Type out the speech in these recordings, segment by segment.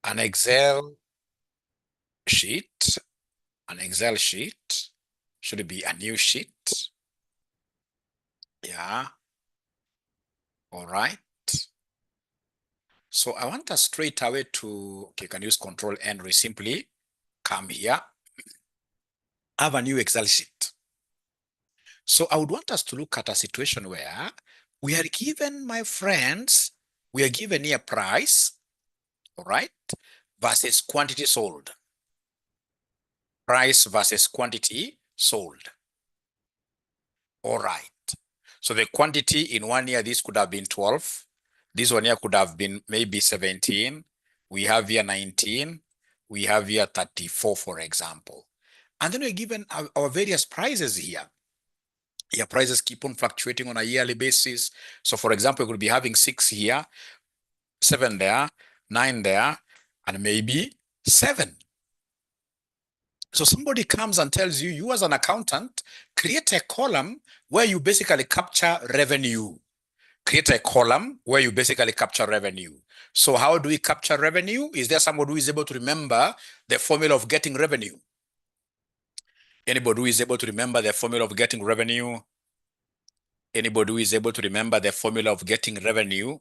an Excel sheet. An Excel sheet should be a new sheet. Yeah. All right. So I want us straight away to, okay, you can use Control N, we simply come here, have a new Excel sheet. So I would want us to look at a situation where we are given, my friends, we are given here price, all right, versus quantity sold. Price versus quantity sold. All right. So the quantity in 1 year, this could have been 12. This 1 year could have been maybe 17. We have here 19. We have here 34, for example. And then we're given our various prices here. Your prices keep on fluctuating on a yearly basis. So for example, we could be having 6 here, 7 there, 9 there, and maybe 7. So somebody comes and tells you, you as an accountant, create a column where you basically capture revenue. Create a column where you basically capture revenue. So how do we capture revenue? Is there somebody who is able to remember the formula of getting revenue? Anybody who is able to remember the formula of getting revenue? Anybody who is able to remember the formula of getting revenue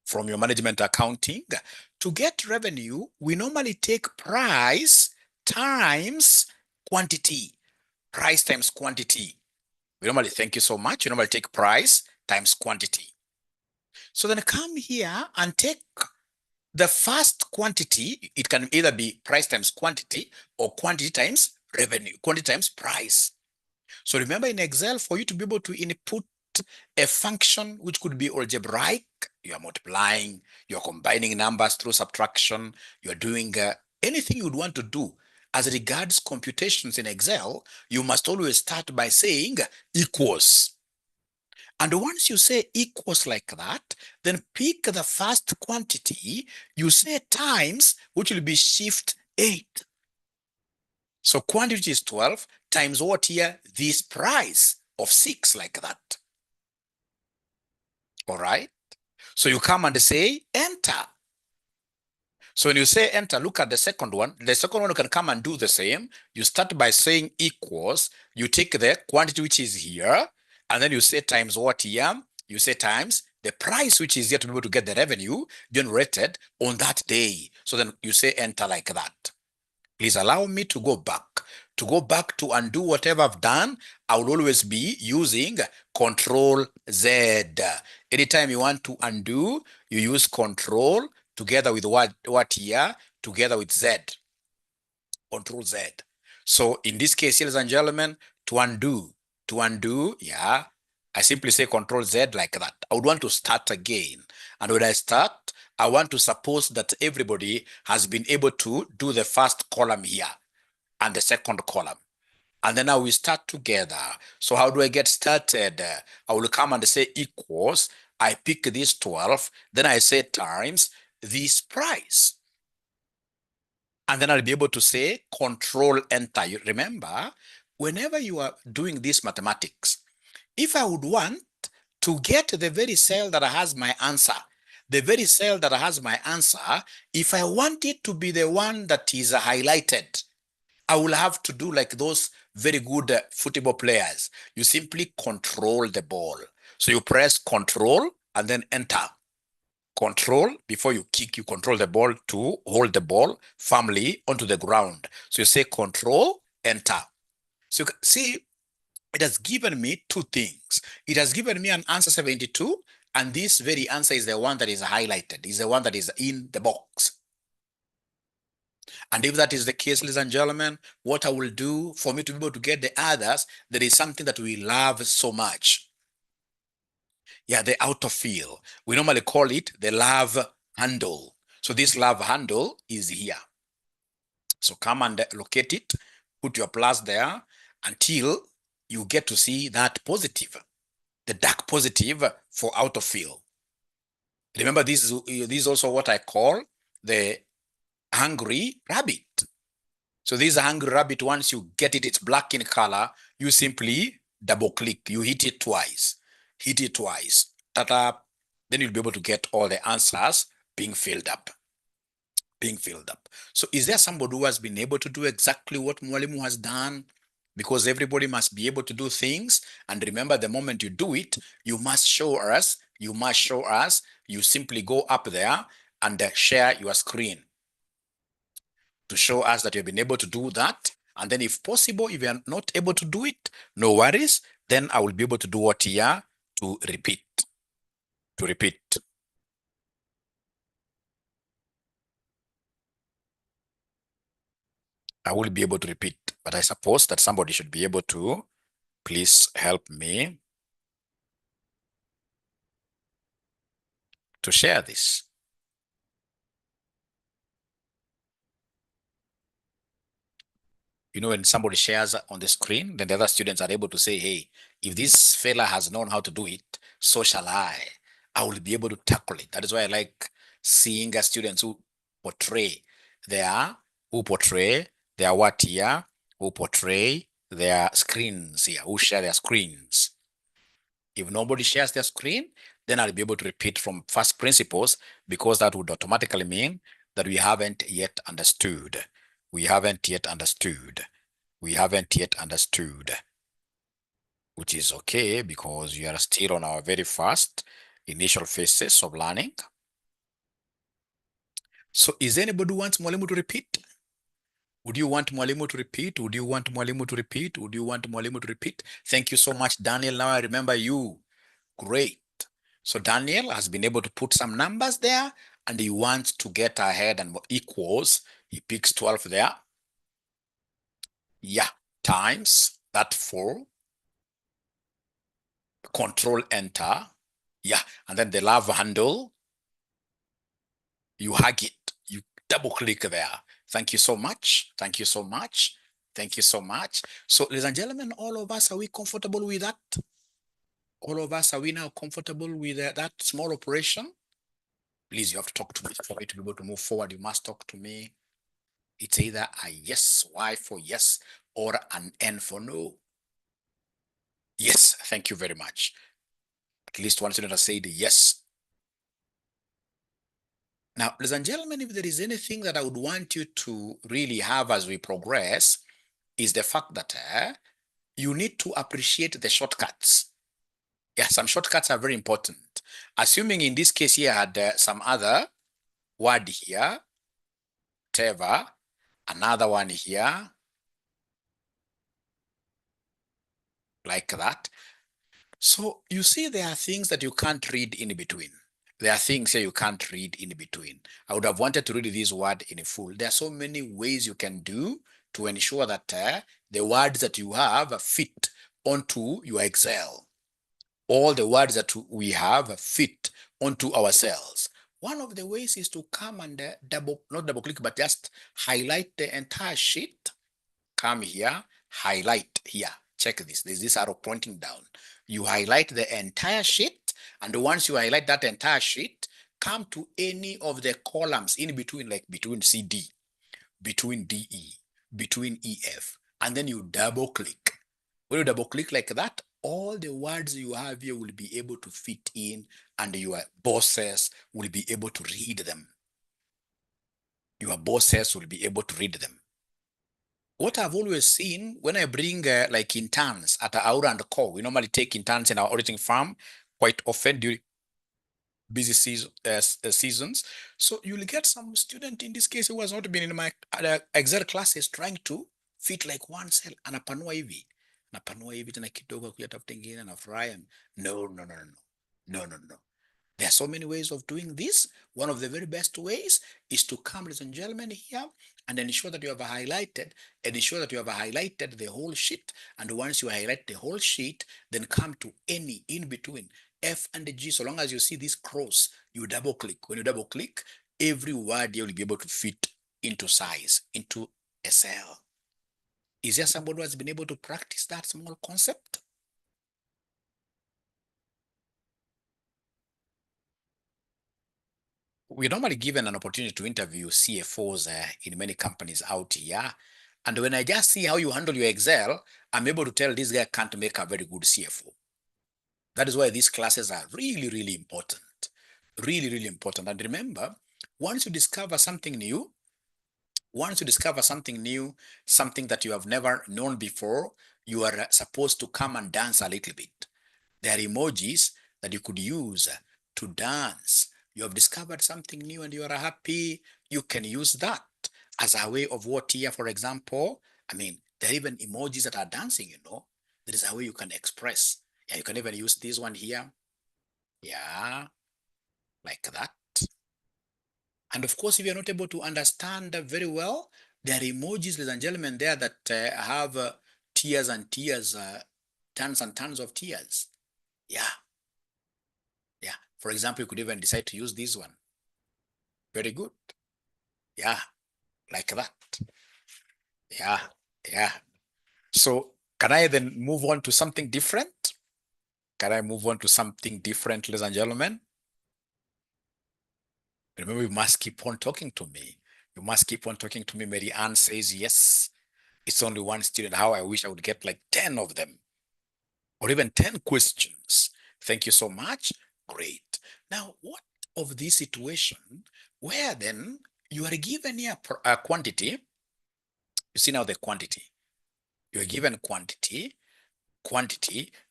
from your management accounting? To get revenue, we normally take price times quantity. Price times quantity. We normally, thank you so much. You normally take price times quantity. So then come here and take the first quantity. It can either be price times quantity or quantity times revenue, quantity times price. So remember in Excel, for you to be able to input a function which could be algebraic, you are multiplying, you're combining numbers through subtraction, you're doing anything you'd want to do as regards computations in Excel, you must always start by saying equals. And once you say equals like that, then pick the first quantity, you say times, which will be shift 8. So quantity is 12 times what here? This price of 6, like that. All right. So you come and say enter. So when you say enter, look at the second one. The second one, you can come and do the same. You start by saying equals. You take the quantity which is here, and then you say times what here? You say times the price which is here to be able to get the revenue generated on that day. So then you say enter like that. Please allow me to go back. To go back to undo whatever I've done, I will always be using Control Z. Anytime you want to undo, you use Control together with what here? Together with Z. Control Z. So in this case, ladies and gentlemen, to undo, yeah, I simply say Control Z like that. I would want to start again. And when I start, I want to suppose that everybody has been able to do the first column here and the second column. And then now we start together. So how do I get started? I will come and say equals. I pick this 12. Then I say times this price. And then I'll be able to say Control Enter. You remember, whenever you are doing this mathematics, if I would want to get the very cell that has my answer, the very cell that has my answer, if I want it to be the one that is highlighted, I will have to do like those very good football players. You simply control the ball. So you press Control and then Enter. Control, before you kick, you control the ball to hold the ball firmly onto the ground. So you say Control, Enter. So you can see it has given me two things. It has given me an answer 72, and this very answer is the one that is highlighted, is the one that is in the box. And if that is the case, ladies and gentlemen, what I will do for me to be able to get the others, there is something that we love so much. Yeah, the autofill. We normally call it the love handle. So this love handle is here. So come and locate it, put your plus there until you get to see that positive, the dark positive for autofill. Remember, this is also what I call the hungry rabbit. So this hungry rabbit, once you get it, it's black in color, you simply double click, you hit it twice, ta-da, then you'll be able to get all the answers being filled up. being filled up. So is there somebody who has been able to do exactly what Mwalimu has done? Because everybody must be able to do things. And remember, the moment you do it, you must show us, you simply go up there and share your screen to show us that you've been able to do that. And then if possible, if you are not able to do it, no worries. Then I will be able to do what here to repeat. I will be able to repeat, but I suppose that somebody should be able to please help me to share this. You know, when somebody shares on the screen, then the other students are able to say, hey, if this fella has known how to do it, so shall I. I will be able to tackle it. That is why I like seeing students who portray their what here, who portray their screens here, who share their screens. If nobody shares their screen, then I'll be able to repeat from first principles, because that would automatically mean that we haven't yet understood. We haven't yet understood, which is okay because we are still on our very first initial phases of learning. So is anybody who wants Mwalimu to repeat? Would you want Mwalimu to repeat? Would you want Mwalimu to repeat? Would you want Mwalimu to repeat? Thank you so much, Daniel. Now I remember you. Great. So Daniel has been able to put some numbers there, and he wants to get ahead and equals. He picks 12 there. Yeah, times that 4. Control Enter. Yeah, and then the love handle. You hug it. You double click there. Thank you so much. Thank you so much. Thank you so much. So, ladies and gentlemen, all of us, are we comfortable with that? All of us, are we now comfortable with that small operation? Please, you have to talk to me for me to be able to move forward. You must talk to me. It's either a yes, Y for yes, or an N for no. Yes, thank you very much. At least one student has said yes. Now, ladies and gentlemen, if there is anything that I would want you to really have as we progress, is the fact that you need to appreciate the shortcuts. Yeah, some shortcuts are very important. Assuming in this case here I had some other word here, whatever, another one here, like that. So you see there are things that you can't read in between. There are things here you can't read in between. I would have wanted to read this word in full. There are so many ways you can do to ensure that the words that you have fit onto your Excel. All the words that we have fit onto our cells. One of the ways is to come and not double click, but just highlight the entire sheet. Come here, highlight here. Check this. There's this arrow pointing down. You highlight the entire sheet, and once you highlight that entire sheet, come to any of the columns in between, like between CD, between DE, between EF, and then you double click. When you double click like that, all the words you have here will be able to fit in, and your bosses will be able to read them. Your bosses will be able to read them. What I've always seen when I bring like interns at 𝗕𝗙𝗙 and 𝗐𝐫, we normally take interns in our auditing firm quite often during busy seasons. So you'll get some student in this case who has not been in my Excel classes trying to fit like one cell, anapanua hivi tena kidogo kuyatafuta ingine, anafurahi. No. There are so many ways of doing this. One of the very best ways is to come, ladies and gentlemen, here and ensure that you have highlighted the whole sheet. And once you highlight the whole sheet, then come to any in between F and G. So long as you see this cross, you double click. When you double click, every word you will be able to fit into size, into a cell. Is there somebody who has been able to practice that small concept? We're normally given an opportunity to interview CFOs in many companies out here. And when I just see how you handle your Excel, I'm able to tell this guy can't make a very good CFO. That is why these classes are really, really important. Really, really important. And remember, Once you discover something new, something that you have never known before, you are supposed to come and dance a little bit. There are emojis that you could use to dance. You have discovered something new and you are happy. You can use that as a way of what here, for example. I mean, there are even emojis that are dancing, you know. There is a way you can express. Yeah, you can even use this one here. Yeah, like that. And of course, if you're not able to understand very well, there are emojis, ladies and gentlemen, there that have tears and tears, tons and tons of tears. Yeah. Yeah. For example, you could even decide to use this one. Very good. Yeah. Like that. Yeah. Yeah. So can I then move on to something different? Can I move on to something different, ladies and gentlemen? Remember, you must keep on talking to me. You must keep on talking to me. Mary Ann says yes. It's only one student. How I wish I would get like 10 of them or even 10 questions. Thank you so much. Great. Now, what of this situation where then you are given here a quantity? You see now the quantity. You are given quantity.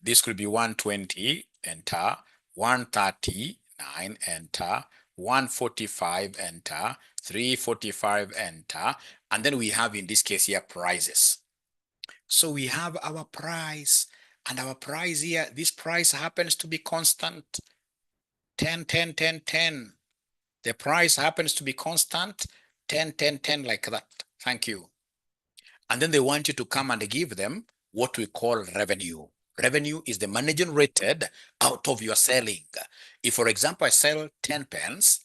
This could be 120, enter, 139, enter, 145, enter, 345, enter, and then we have in this case here prices. So we have our price, and our price here, this price happens to be constant, 10, 10, 10, 10. The price happens to be constant, 10, 10, 10, like that. Thank you. And then they want you to come and give them what we call revenue. Revenue is the money generated out of your selling. If, for example, I sell 10 pens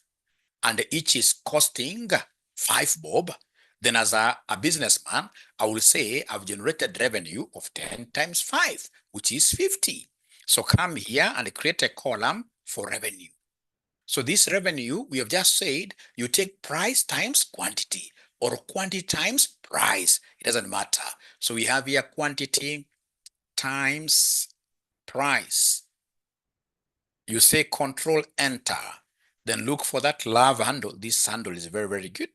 and each is costing 5 bob, then as a businessman, I will say I've generated revenue of 10 times 5, which is 50. So come here and create a column for revenue. So this revenue, we have just said, you take price times quantity or quantity times price. It doesn't matter. So we have here quantity times price. You say control enter, then look for that love handle. This handle is very, very good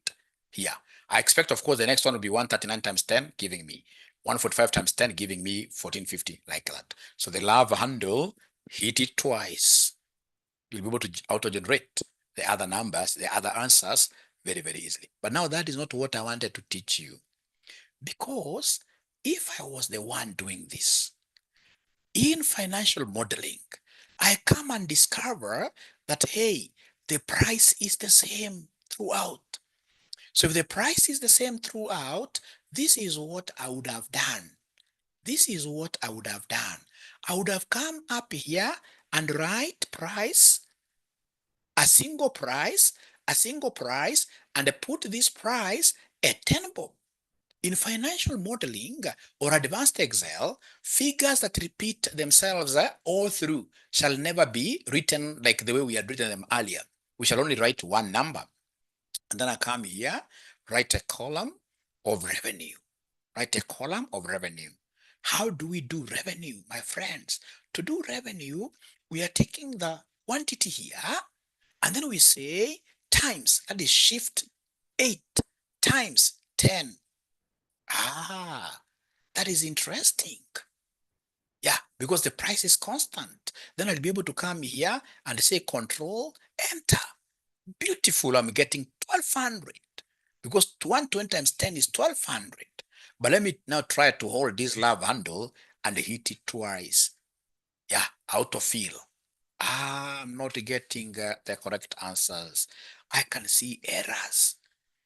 here. I expect, of course, the next one will be 139 times 10, giving me 145 times 10, giving me 1450, like that. So the love handle, hit it twice. You'll be able to auto-generate the other numbers, the other answers very, very easily. But now that is not what I wanted to teach you. Because if I was the one doing this, in financial modeling, I come and discover that, hey, the price is the same throughout. So if the price is the same throughout, this is what I would have done. This is what I would have done. I would have come up here and write price, a single price, and put this price at 10 bob. In financial modeling or advanced Excel, figures that repeat themselves all through shall never be written like the way we had written them earlier. We shall only write one number. And then I come here, write a column of revenue. Write a column of revenue. How do we do revenue, my friends? To do revenue, we are taking the quantity here, and then we say times, that is shift 8 times 10. Ah, that is interesting. Yeah, because the price is constant. Then I'll be able to come here and say control, enter. Beautiful, I'm getting 1200 because 120 times 10 is 1200. But let me now try to hold this love handle and hit it twice. Yeah, autofill. I'm not getting the correct answers. I can see errors.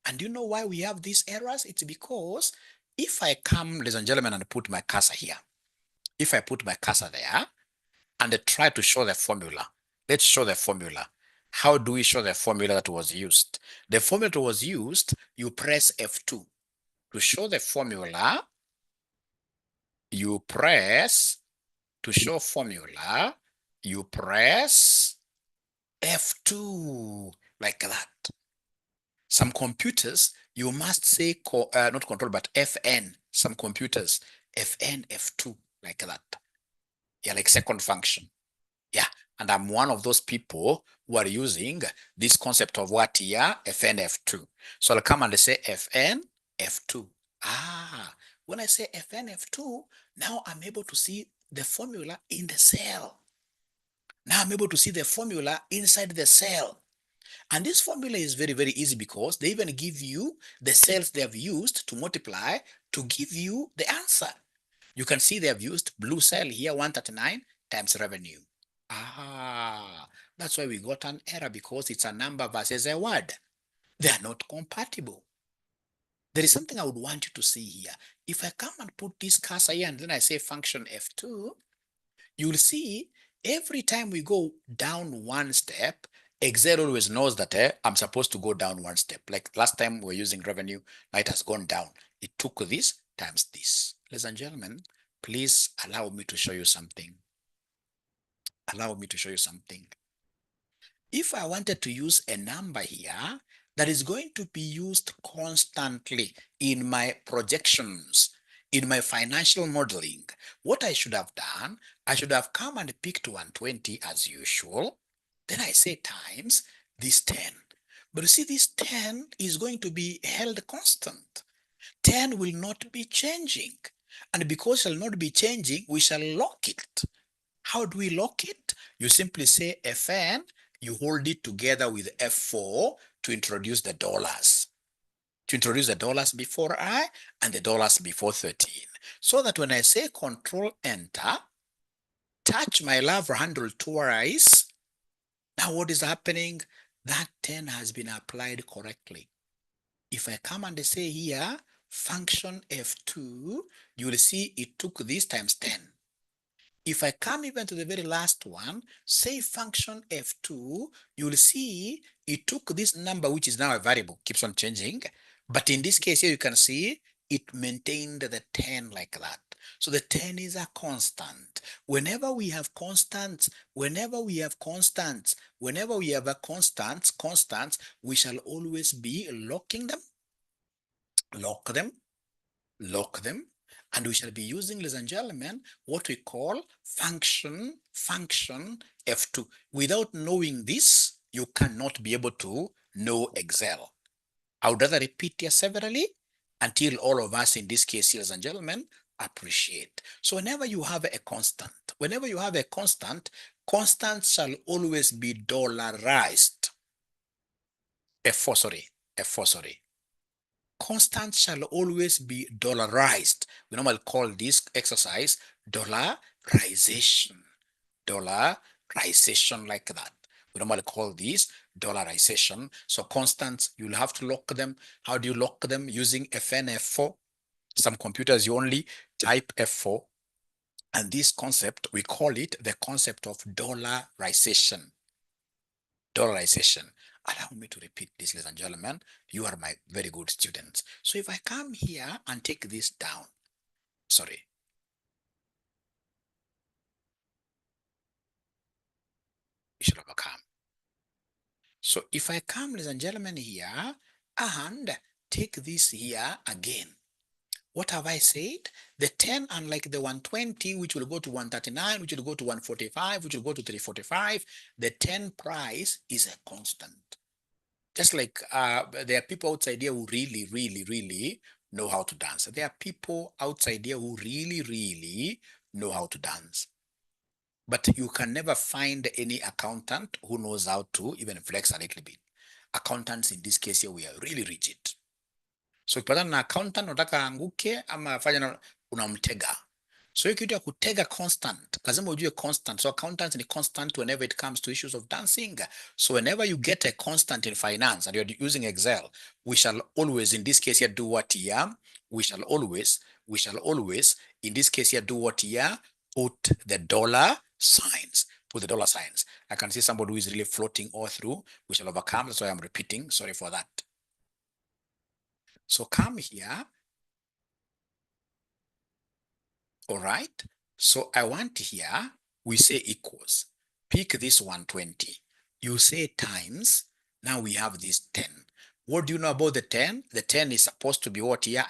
And you know why we have these errors? It's because if I come, ladies and gentlemen, and put my cursor here, if I put my cursor there and try to show the formula, let's show the formula. How do we show the formula that was used? The formula that was used, you press F2. To show the formula, you press, to show formula, you press F2, like that. Some computers, you must say, not control, but FN. Some computers, FN, F2, like that. Yeah, like second function. Yeah, and I'm one of those people we're using this concept of what here? Fn, F2. So I'll come and say Fn, F2. When I say Fn, F2, now I'm able to see the formula in the cell. Now I'm able to see the formula inside the cell. And this formula is very, very easy because they even give you the cells they have used to multiply to give you the answer. You can see they have used blue cell here, 139 times revenue. That's why we got an error, because it's a number versus a word. They are not compatible. There is something I would want you to see here. If I come and put this cursor here and then I say function F2, you'll see every time we go down one step, Excel always knows that I'm supposed to go down one step. Like last time we were using revenue, now it has gone down. It took this times this. Ladies and gentlemen, please allow me to show you something. Allow me to show you something. If I wanted to use a number here that is going to be used constantly in my projections, in my financial modeling, what I should have done, I should have come and picked 120 as usual. Then I say times this 10. But you see, this 10 is going to be held constant. 10 will not be changing. And because it shall not be changing, we shall lock it. How do we lock it? You simply say Fn, you hold it together with F4 to introduce the dollars. To introduce the dollars before I and the dollars before 13. So that when I say Control Enter, touch my love handle twice, now what is happening? That 10 has been applied correctly. If I come and say here, function F2, you will see it took this times 10. If I come even to the very last one, say function F2, you will see it took this number, which is now a variable, keeps on changing. But in this case here, you can see it maintained the 10 like that. So the 10 is a constant. Whenever we have constants, constants, we shall always be locking them, lock them, and we shall be using, ladies and gentlemen, what we call function F2. Without knowing this, you cannot be able to know Excel. I would rather repeat here severally until all of us in this case, ladies and gentlemen, appreciate. So whenever you have a constant, constants shall always be dollarized. F4, sorry. Constant shall always be dollarized. We normally call this exercise dollarization. Dollarization, like that. We normally call this dollarization. So constants, you'll have to lock them. How do you lock them? Using Fn, F4. Some computers, you only type F4. And this concept, we call it the concept of dollarization. Allow me to repeat this, ladies and gentlemen. You are my very good students. So if I come here and take this down, sorry. You should overcome. So if I come, ladies and gentlemen, here and take this here again, what have I said? The 10, unlike the 120, which will go to 139, which will go to 145, which will go to 345, the 10 price is a constant. Just like there are people outside here who really know how to dance. There are people outside here who really know how to dance. But you can never find any accountant who knows how to even flex a little bit. Accountants in this case here, we are really rigid. So ukipatana na accountant unataka anguke ama afanye unamtega. So hiyo kitu ya kutega constant, lazima ujue constant. So accountants ni constant whenever it comes to issues of dancing. So whenever you get a constant in finance and you're using Excel, we shall always, in this case here, do what here? We shall always, in this case here, do what here? Put the dollar signs. Put the dollar signs. I can see somebody who is really floating all through. We shall overcome. That's why I'm repeating. Sorry for that. So come here. All right. So I want here, we say equals. Pick this 120. You say times. Now we have this 10. What do you know about the 10? The 10 is supposed to be what here?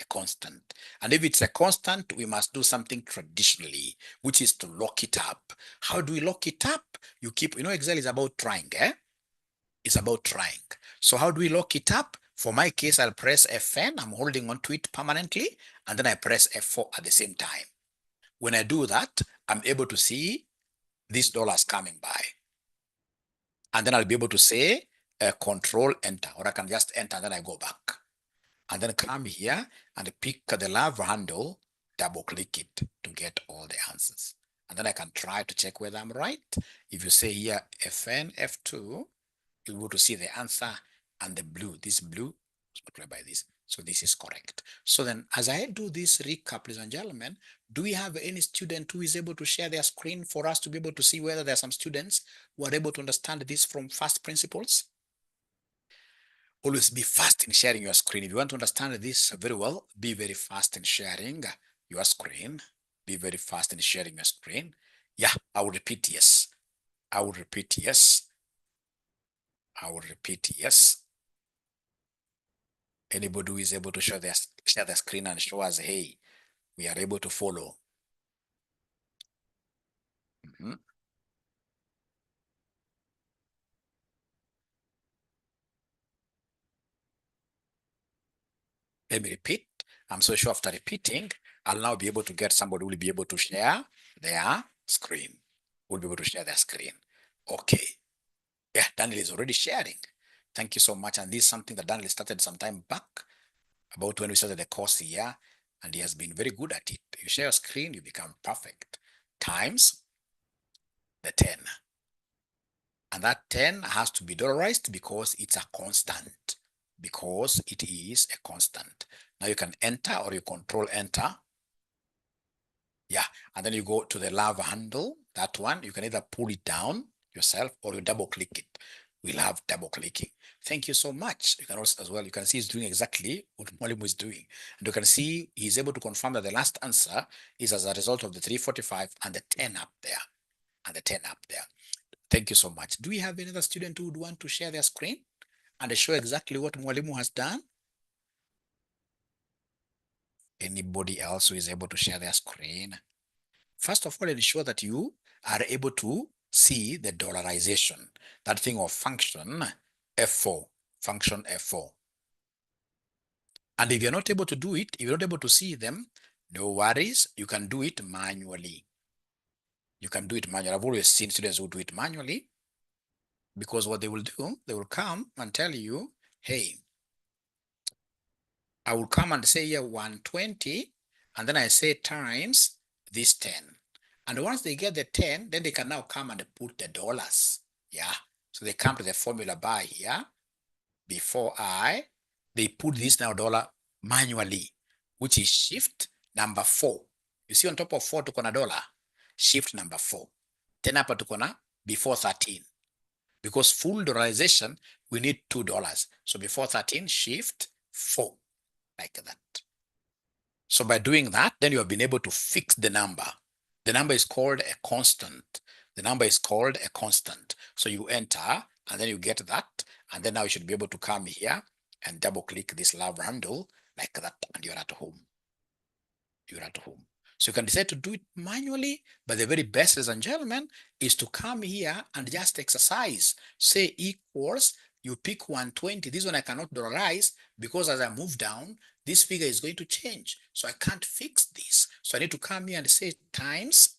a constant. And if it's a constant, we must do something traditionally, which is to lock it up. How do we lock it up? You keep, Excel is about trying, eh? It's about trying. So how do we lock it up? For my case, I'll press Fn, I'm holding on to it permanently, and then I press F4 at the same time. When I do that, I'm able to see these dollars coming by. And then I'll be able to say Control Enter, or I can just enter and then I go back. And then come here and pick the love handle, double click it to get all the answers. And then I can try to check whether I'm right. If you say here Fn, F2, you'll be able to see the answer, and the blue, this blue is multiplied by this. So this is correct. So then as I do this recap, ladies and gentlemen, do we have any student who is able to share their screen for us to be able to see whether there are some students who are able to understand this from first principles? Always be fast in sharing your screen. If you want to understand this very well, be very fast in sharing your screen. Be very fast in sharing your screen. Yeah, I will repeat yes. I will repeat yes. I will repeat yes. Anybody who is able to share the screen and show us, hey, we are able to follow. Let me repeat. I'm so sure after repeating, I'll now be able to get somebody who will be able to share their screen. Will be able to share their screen. Okay. Yeah, Daniel is already sharing. Thank you so much. And this is something that Daniel started some time back, about when we started the course here, and he has been very good at it. You share your screen, you become perfect. Times the 10. And that 10 has to be dollarized because it's a constant. Because it is a constant. Now you can enter or you control enter. Yeah, and then you go to the love handle, that one. You can either pull it down yourself or you double click it. We'll have double clicking. Thank you so much. You can also, as well, you can see he's doing exactly what Mwalimu is doing. And you can see he's able to confirm that the last answer is as a result of the 345 and the 10 up there. And the 10 up there. Thank you so much. Do we have another student who would want to share their screen and show exactly what Mwalimu has done? Anybody else who is able to share their screen? First of all, ensure that you are able to see the dollarization, that thing of function F4, function F4. And if you're not able to do it, if you're not able to see them, no worries, you can do it manually. You can do it manually. I've always seen students who do it manually, because what they will do, they will come and tell you, hey, I will come and say here 120, and then I say times this 10. And once they get the 10, then they can now come and put the dollars. Yeah. So they come to the formula bar here. Before they put this now dollar manually, which is shift number 4. You see on top of 4 tuko na dollar, shift number 4. Then hapa tuko na before 13. Because full dollarization, we need $2. So before 13, shift 4, like that. So by doing that, then you have been able to fix the number. The number is called a constant. The number is called a constant. So you enter, and then you get that. And then now you should be able to come here and double click this love handle like that, and you're at home. You're at home. So you can decide to do it manually, but the very best, ladies and gentlemen, is to come here and just exercise. Say equals, you pick 120. This one I cannot dollarize because as I move down, this figure is going to change. So I can't fix this. So I need to come here and say times,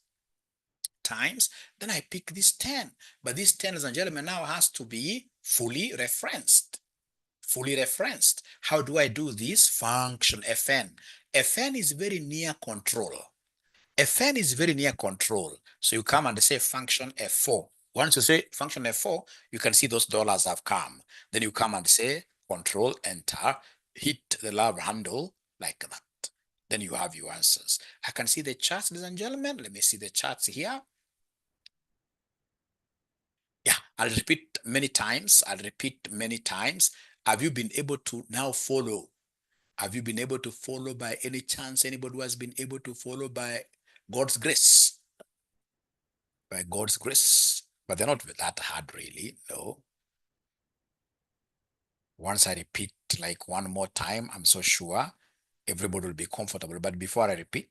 then I pick this 10. But this 10, ladies and gentlemen, now has to be fully referenced. Fully referenced. How do I do this? Function Fn. Fn is very near control. Fn is very near control. So you come and say function F4. Once you say function F4, you can see those dollars have come. Then you come and say control enter, hit the love handle like that. Then you have your answers. I can see the charts, ladies and gentlemen. Let me see the charts here. Yeah, I'll repeat many times. Have you been able to now follow? Have you been able to follow by any chance? Anybody who has been able to follow by God's grace? By God's grace. But they're not that hard, really, no. Once I repeat like one more time, I'm so sure Everybody will be comfortable. But before I repeat,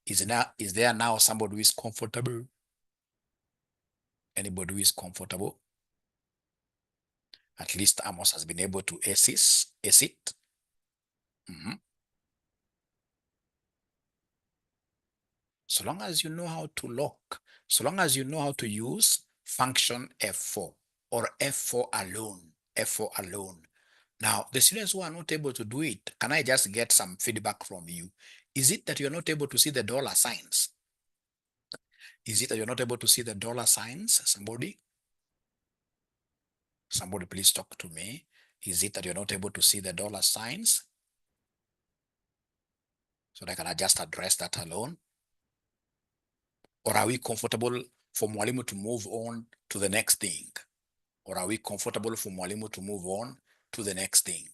is there now somebody who is comfortable? Anybody who is comfortable? At least Amos has been able to ace it. So long as you know how to lock, so long as you know how to use function F4 or F4 alone, F4 alone. Now, the students who are not able to do it, can I just get some feedback from you? Is it that you're not able to see the dollar signs? Is it that you're not able to see the dollar signs? Somebody? Somebody please talk to me. Is it that you're not able to see the dollar signs? So that can I just address that alone? Or are we comfortable for Mwalimu to move on to the next thing? Or are we comfortable for Mwalimu to move on to the next thing?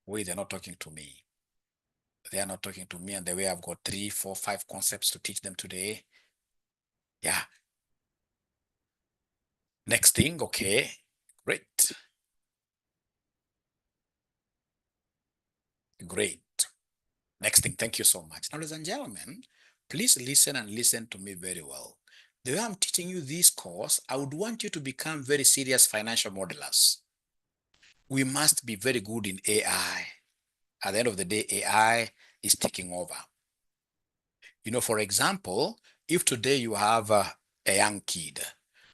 Wait, they're not talking to me. They are not talking to me, and the way I've got 3, 4, 5 concepts to teach them today. Yeah. Next thing, okay, great. Great. Next thing, thank you so much. Now, ladies and gentlemen, please listen and listen to me very well. The way I'm teaching you this course, I would want you to become very serious financial modelers. We must be very good in AI. At the end of the day, AI is taking over. You know, for example, if today you have a young kid,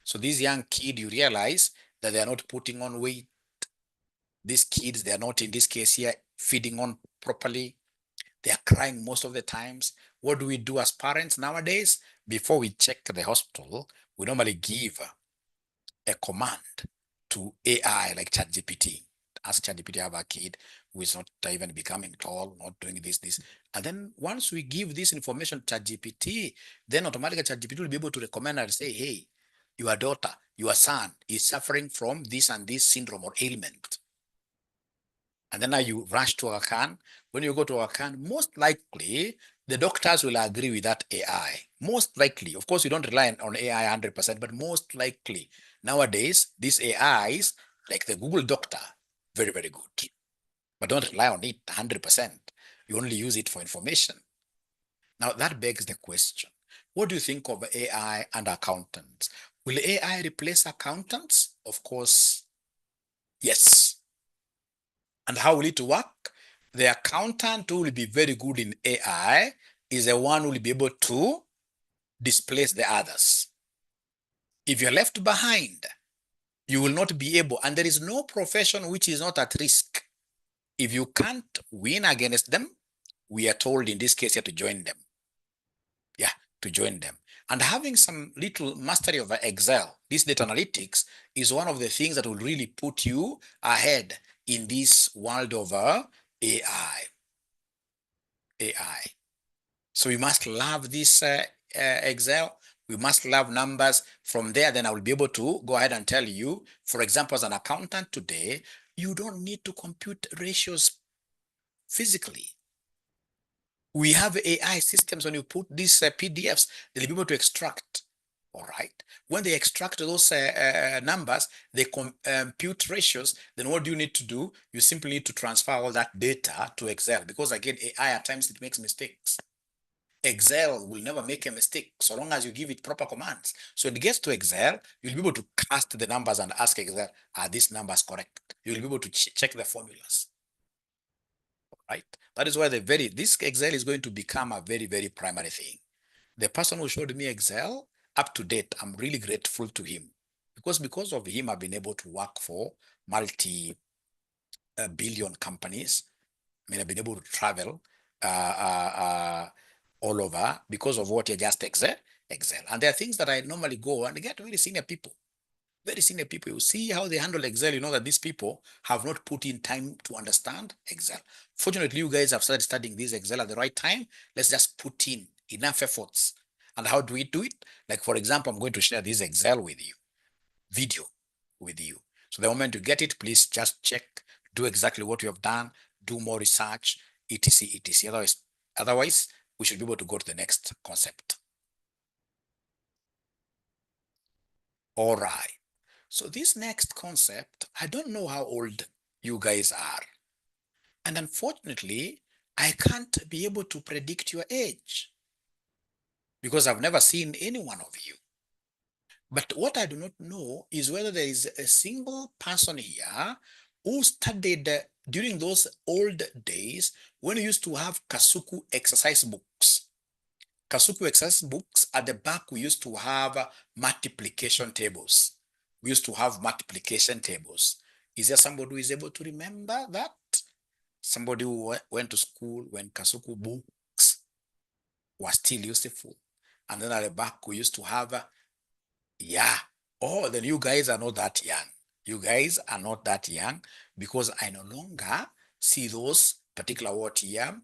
so this young kid, you realize that they are not putting on weight. These kids, they are not, in this case here, feeding on properly. They are crying most of the times. What do we do as parents nowadays? Before we check the hospital, we normally give a command to AI like ChatGPT. Ask ChatGPT, have a kid who is not even becoming tall, not doing this. And then once we give this information to ChatGPT, then automatically ChatGPT will be able to recommend and say, hey, your daughter, your son is suffering from this and this syndrome or ailment. And then now you rush to Akan. When you go to Akan, most likely the doctors will agree with that AI. Most likely. Of course, you don't rely on AI 100%, but most likely. Nowadays, these AIs, like the Google Doctor, very, very good. But don't rely on it 100%. You only use it for information. Now, that begs the question. What do you think of AI and accountants? Will AI replace accountants? Of course, yes. And how will it work? The accountant who will be very good in AI is the one who will be able to displace the others. If you're left behind, you will not be able, and there is no profession which is not at risk. If you can't win against them, we are told in this case here to join them. Yeah, to join them. And having some little mastery of Excel, this data analytics, is one of the things that will really put you ahead in this world of AI. AI. So we must love this Excel. We must love numbers. From there, then I will be able to go ahead and tell you, for example, as an accountant today, you don't need to compute ratios physically. We have AI systems. When you put these PDFs, they'll be able to extract. All right. When they extract those numbers, they compute ratios. Then what do you need to do? You simply need to transfer all that data to Excel, because again, AI at times it makes mistakes. Excel will never make a mistake so long as you give it proper commands. So when it gets to Excel, you'll be able to cast the numbers and ask Excel, are these numbers correct? You'll be able to check the formulas. Right? That is why this Excel is going to become a very, very primary thing. The person who showed me Excel up to date, I'm really grateful to him, because of him, I've been able to work for multi-billion companies. I mean, I've been able to travel all over because of what you just Excel. And there are things that I normally go and get very senior people. Very senior people. You see how they handle Excel, you know that these people have not put in time to understand Excel. Fortunately, you guys have started studying this Excel at the right time. Let's just put in enough efforts. And how do we do it? Like, for example, I'm going to share this Excel with you, video with you. So the moment you get it, please just check, do exactly what you have done, do more research, etc. Otherwise, we should be able to go to the next concept. All right. So this next concept, I don't know how old you guys are. And unfortunately, I can't be able to predict your age because I've never seen any one of you. But what I do not know is whether there is a single person here who studied during those old days when we used to have Kasuku exercise books. Kasuku exercise books at the back, we used to have multiplication tables. We used to have multiplication tables. Is there somebody who is able to remember that? Somebody who went to school when Kasuku books were still useful. And then at the back, we used to have, yeah. Oh, then you guys are not that young. You guys are not that young because I no longer see those particular what here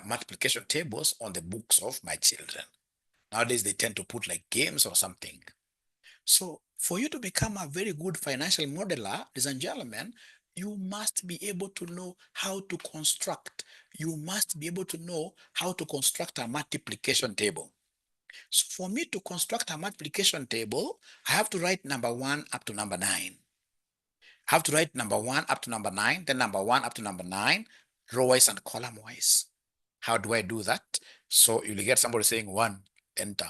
multiplication tables on the books of my children. Nowadays, they tend to put like games or something. So for you to become a very good financial modeler, ladies and gentlemen, you must be able to know how to construct. You must be able to know how to construct a multiplication table. So for me to construct a multiplication table, I have to write number 1 up to number 9. I have to write number 1 up to number 9, then number 1 up to number 9, row-wise and column-wise. How do I do that? So you'll get somebody saying 1, enter,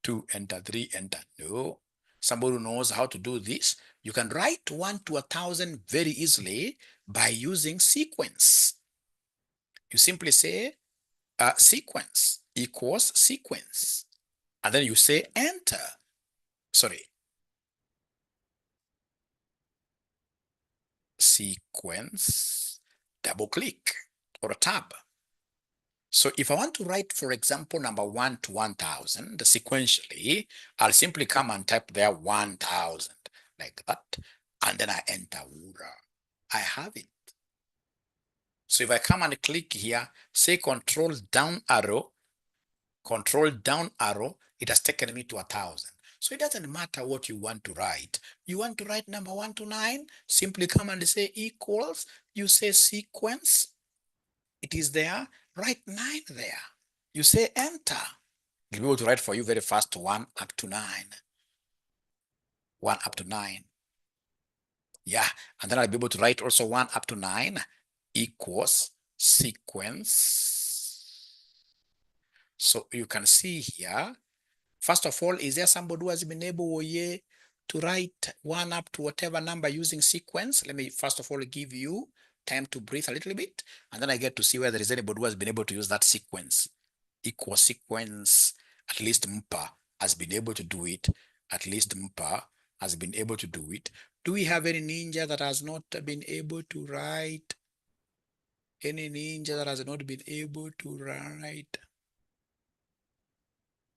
2, enter, 3, enter. No. Somebody who knows how to do this, you can write 1 to 1,000 very easily by using sequence. You simply say sequence equals sequence. And then you say enter. Sorry. Sequence, double click, or a tab. So if I want to write, for example, number 1 to 1,000 sequentially, I'll simply come and type there 1,000 like that. And then I enter. I have it. So if I come and click here, say control down arrow, it has taken me to 1,000. So it doesn't matter what you want to write. You want to write number 1 to 9, simply come and say equals, you say sequence, it is there, write 9 there. You say enter. It'll be able to write for you very fast 1 up to 9. 1 up to 9. Yeah, and then I'll be able to write also 1 up to 9 equals sequence. So you can see here, first of all, is there somebody who has been able to write 1 up to whatever number using sequence? Let me first of all give you time to breathe a little bit, and then I get to see whether there is anybody who has been able to use that sequence. Equal sequence, at least Mpa has been able to do it. At least Mpa has been able to do it. Do we have any ninja that has not been able to write? Any ninja that has not been able to write?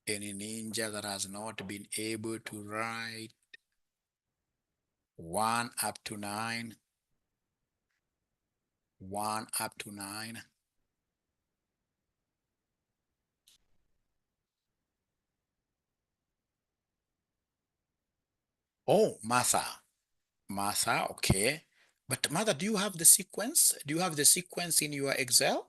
Any ninja that has not been able to write 1 up to 9? 1 up to 9. Oh, Martha. Martha, okay. But Martha, do you have the sequence? Do you have the sequence in your Excel?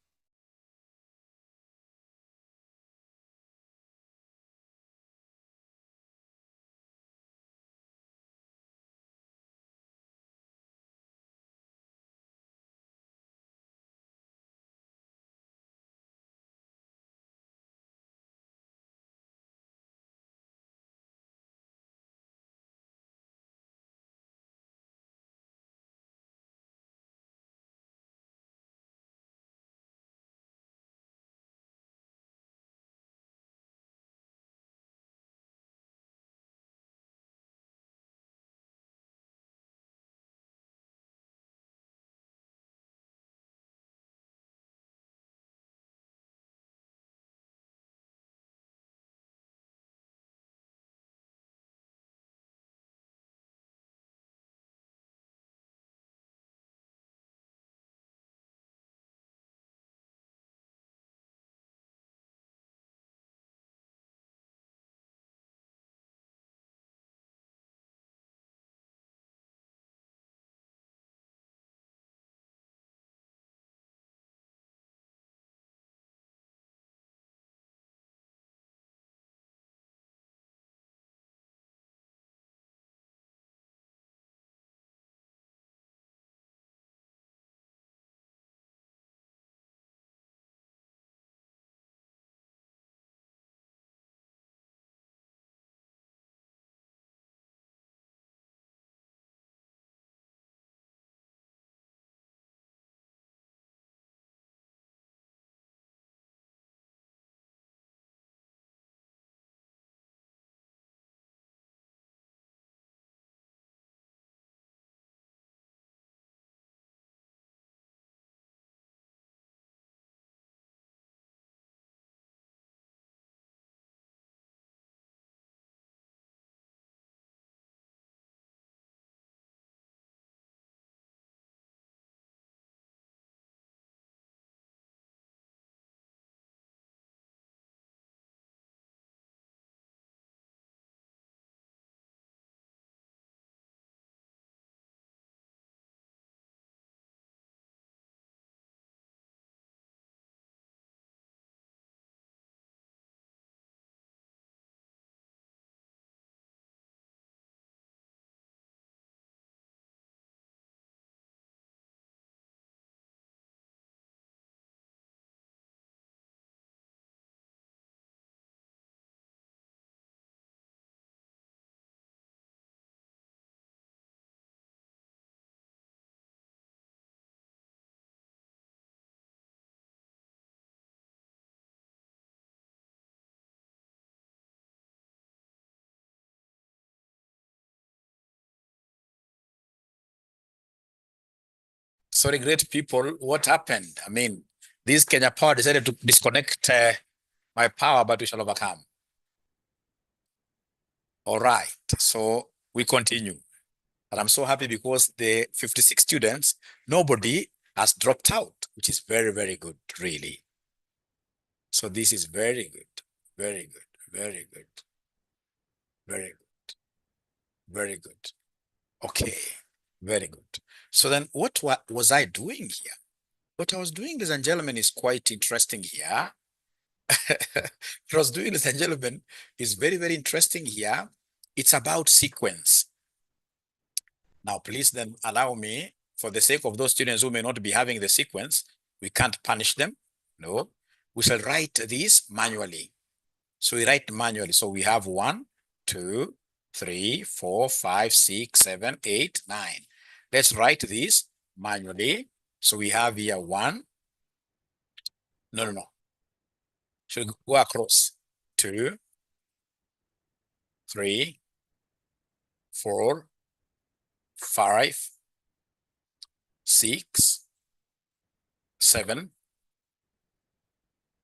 Sorry, great people, what happened? I mean, this Kenya Power decided to disconnect my power, but we shall overcome. All right, so we continue. And I'm so happy because the 56 students, nobody has dropped out, which is very, very good, really. So this is very good, very good, very good, very good, very good. Okay, very good. So then what was I doing here? What I was doing, ladies and gentlemen, is quite interesting here. What I was doing, ladies and gentlemen, is very, very interesting here. It's about sequence. Now, please then allow me, for the sake of those students who may not be having the sequence, we can't punish them. No, we shall write this manually. So we write manually. So we have 1, 2, 3, 4, 5, 6, 7, 8, 9. Let's write this manually. So we have here 1. No. Should go across. 2, 3, 4, 5, 6, 7,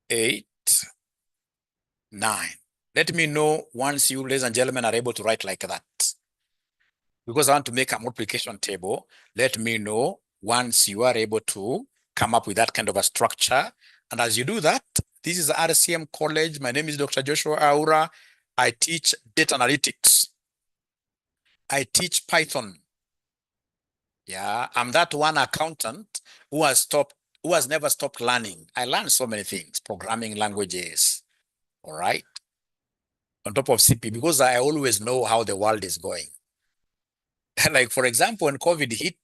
8, 9. Let me know once you, ladies and gentlemen, are able to write like that. Because I want to make a multiplication table, let me know once you are able to come up with that kind of a structure. And as you do that, this is RCM College. My name is Dr. Joshua Aura. I teach data analytics. I teach Python. Yeah, I'm that one accountant who has never stopped learning. I learned so many things, programming languages, all right? On top of CP, because I always know how the world is going. Like, for example, when COVID hit,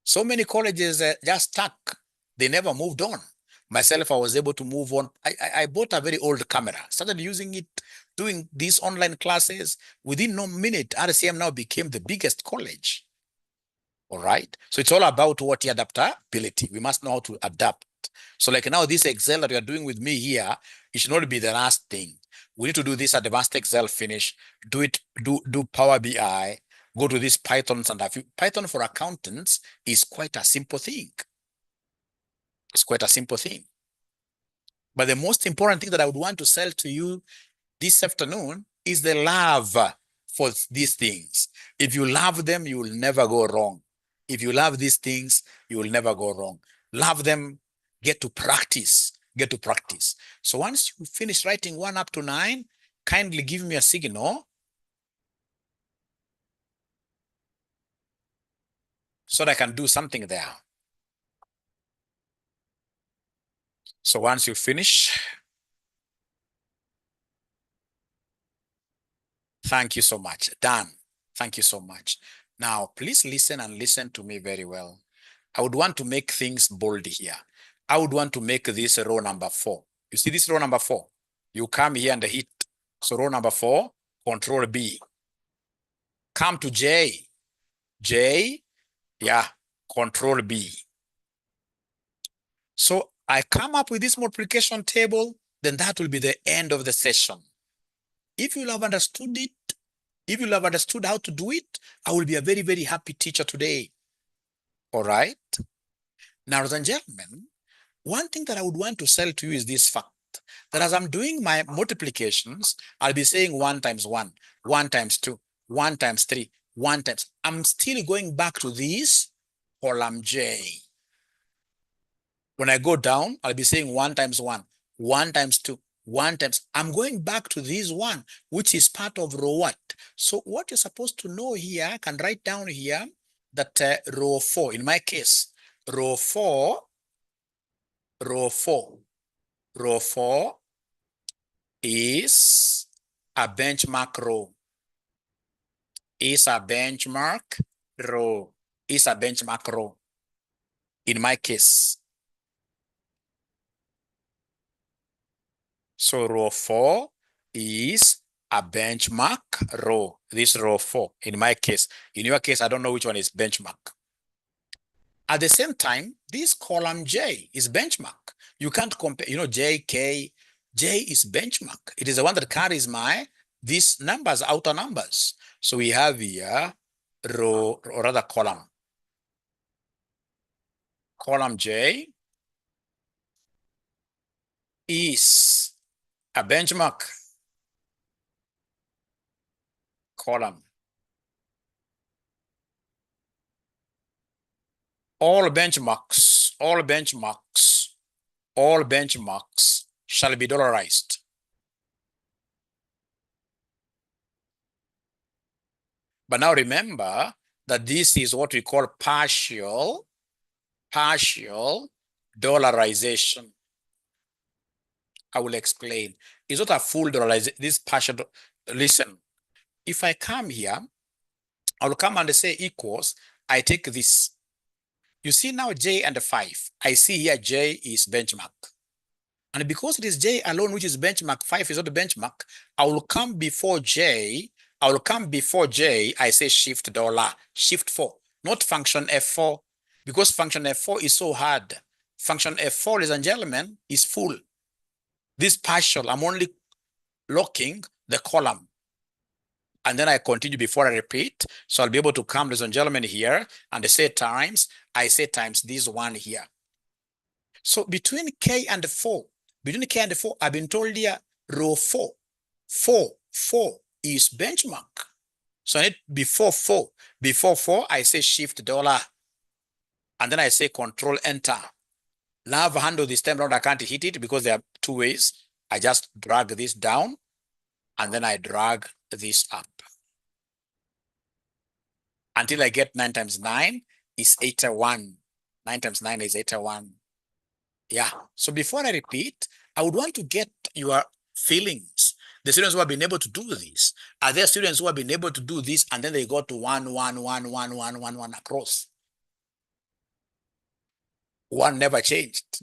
so many colleges just stuck. They never moved on. Myself, I was able to move on. I bought a very old camera, started using it, doing these online classes. Within no minute, RCM now became the biggest college. All right. So it's all about what adaptability. We must know how to adapt. So like now this Excel that you're doing with me here, it should not be the last thing. We need to do this advanced Excel finish, do Power BI, go to this Python and Python for accountants is quite a simple thing. It's quite a simple thing. But the most important thing that I would want to sell to you this afternoon is the love for these things. If you love them, you will never go wrong. If you love these things, you will never go wrong. Love them, get to practice, get to practice. So once you finish writing 1 up to 9, kindly give me a signal so that I can do something there. So once you finish, thank you so much. Done. Thank you so much. Now, please listen and listen to me very well. I would want to make things bold here. I would want to make this row number 4. You see this row number 4? You come here and hit. So row number 4, Control B. Come to J. J, yeah, Control B. So I come up with this multiplication table, then that will be the end of the session. If you have understood it, if you have understood how to do it, I will be a very, very happy teacher today. All right? Now, ladies and gentlemen, one thing that I would want to sell to you is this fact, that as I'm doing my multiplications, I'll be saying 1 times 1, 1 times 2, 1 times 3, 1 times. I'm still going back to this column J. When I go down, I'll be saying 1 times 1, 1 times 2, 1 times. I'm going back to this one, which is part of row what? So what you're supposed to know here, I can write down here that row 4, in my case, row 4 is a benchmark row. Is a benchmark row. Is a benchmark row. In my case. So row 4 is a benchmark row. This row 4, in my case. In your case, I don't know which one is benchmark. At the same time, this column J is benchmark. You can't compare, you know, J, K. J is benchmark. It is the one that carries these numbers, outer numbers. So we have here row, or rather column. column J is a benchmark column. All benchmarks shall be dollarized. But now remember that this is what we call partial dollarization. I will explain. It's not a full dollarization. This partial, listen, if I come here, I will come and say equals, I take this. You see now J and 5. I see here J is benchmark. And because it is J alone, which is benchmark, 5 is not the benchmark, I will come before J, I say shift dollar, shift 4, not function F4, because function F4 is so hard. Function F4, ladies and gentlemen, is full. This partial, I'm only locking the column. And then I continue before I repeat. So I'll be able to come, ladies and gentlemen, here and I say times this one here. So between K and 4, I've been told here row 4 is benchmark. So I need before 4, I say shift dollar. And then I say control enter. Now I've handled this time around, I can't hit it because there are two ways. I just drag this down and then I drag this up until I get 9 times 9 is 81. 9 times 9 is 81. Yeah. So before I repeat, I would want to get your feelings. The students who have been able to do this. Are there students who have been able to do this and then they go to 1, 1, 1, 1, 1, 1, 1 across? 1 never changed.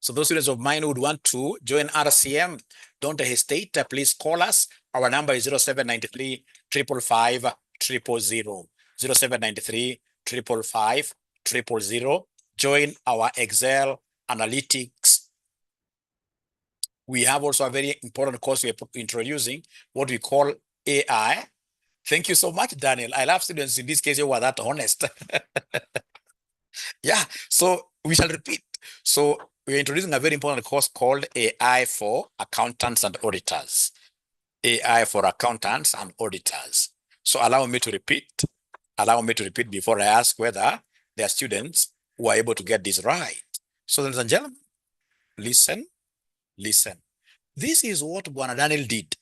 So those students of mine who would want to join RCM, don't hesitate. Please call us. Our number is 0793 555 000. 0793 555 000. Join our Excel analytics. We have also a very important course we are introducing, what we call AI. Thank you so much, Daniel. I love students in this case who are that honest. Yeah, so we shall repeat. So we're introducing a very important course called AI for accountants and auditors. AI for accountants and auditors. So allow me to repeat before I ask whether there are students who are able to get this right. So ladies and gentlemen, listen. This is what Bwana Daniel did.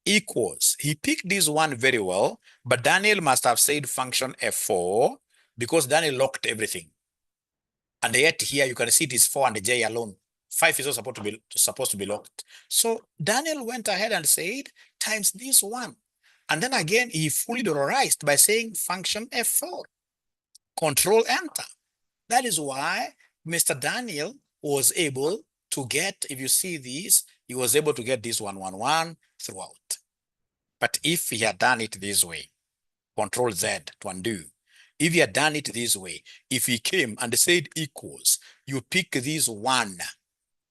Equals, he picked this one very well, but Daniel must have said function F4 because Daniel locked everything. And yet here you can see it is 4 and the J alone. 5 is also supposed to be locked. So Daniel went ahead and said times this one. And then again, he fully dollarized by saying function F4. Control enter. That is why Mr. Daniel was able to get, if you see this, he was able to get this 111 throughout. But if he had done it this way, Control Z to undo. If he had done it this way, if he came and said equals, you pick this 1,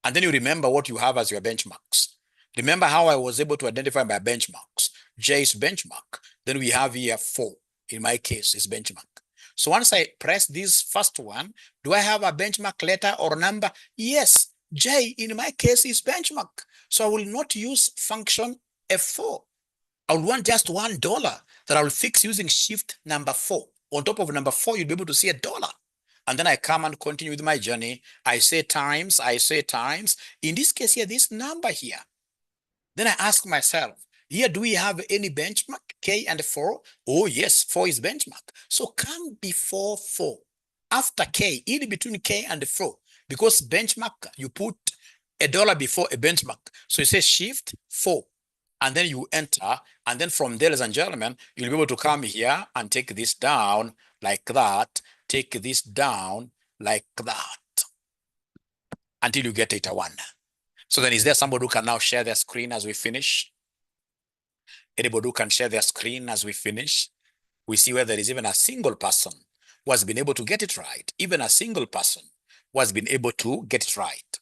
and then you remember what you have as your benchmarks. Remember how I was able to identify my benchmarks. J is benchmark. Then we have here 4. In my case, is benchmark. So once I press this first one, do I have a benchmark letter or number? Yes, J in my case is benchmark. So I will not use function F4. I will want just $1 that I will fix using shift number 4. On top of number 4, you'll be able to see $1. And then I come and continue with my journey. I say times. In this case here, this number here. Then I ask myself, here, do we have any benchmark? K and 4? Oh, yes, 4 is benchmark. So come before 4. After K, in between K and 4. Because benchmark, you put $1 before a benchmark. So you say shift 4. And then you enter. And then from there, ladies and gentlemen, you'll be able to come here and take this down like that. Take this down like that. Until you get 81. So then is there somebody who can now share their screen as we finish? Anybody who can share their screen as we finish? We see whether there is even a single person who has been able to get it right. Even a single person who has been able to get it right.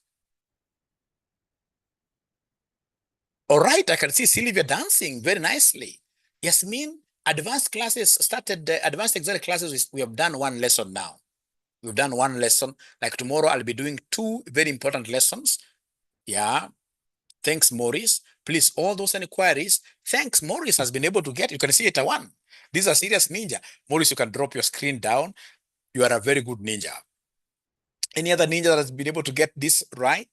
All right, I can see Sylvia dancing very nicely. Yasmin, Advanced classes started, advanced Excel classes, we have done one lesson now. We've done one lesson. Like tomorrow, I'll be doing 2 very important lessons. Yeah. Thanks, Maurice. Please, all those inquiries, thanks, Maurice has been able to get. You can see it at 1. These are serious ninja. Maurice, you can drop your screen down. You are a very good ninja. Any other ninja that has been able to get this right?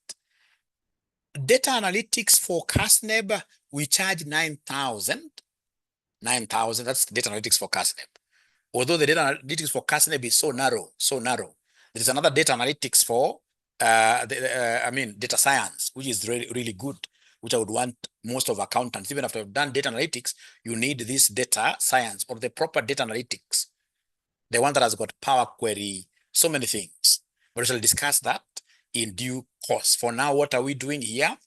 Data analytics for QuickBooks, we charge 9,000. 9,000, that's data analytics for QuickBooks. Although the data analytics for QuickBooks is so narrow. There is another data analytics for, data science, which is really, really good, which I would want most of accountants. Even after I've done data analytics, you need this data science or the proper data analytics. The one that has got Power Query, so many things. But we shall discuss that in due course. For now, what are we doing here?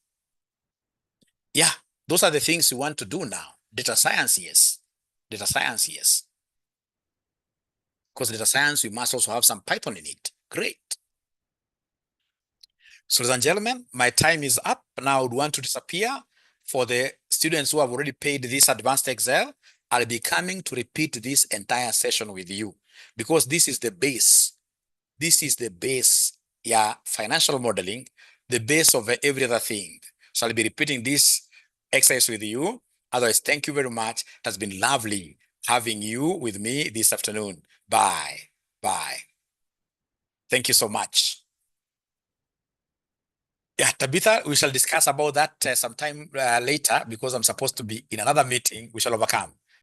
Yeah, those are the things we want to do now. Data science, yes. Data science, yes. Because data science, we must also have some Python in it. Great. So, ladies and gentlemen, my time is up. Now I would want to disappear. For the students who have already paid this advanced Excel, I'll be coming to repeat this entire session with you because this is the base. This is the base, yeah, financial modeling, the base of every other thing. So I'll be repeating this exercise with you. Otherwise, thank you very much. It has been lovely having you with me this afternoon. Bye. Bye. Thank you so much. Yeah, Tabitha, we shall discuss about that sometime later because I'm supposed to be in another meeting. We shall overcome.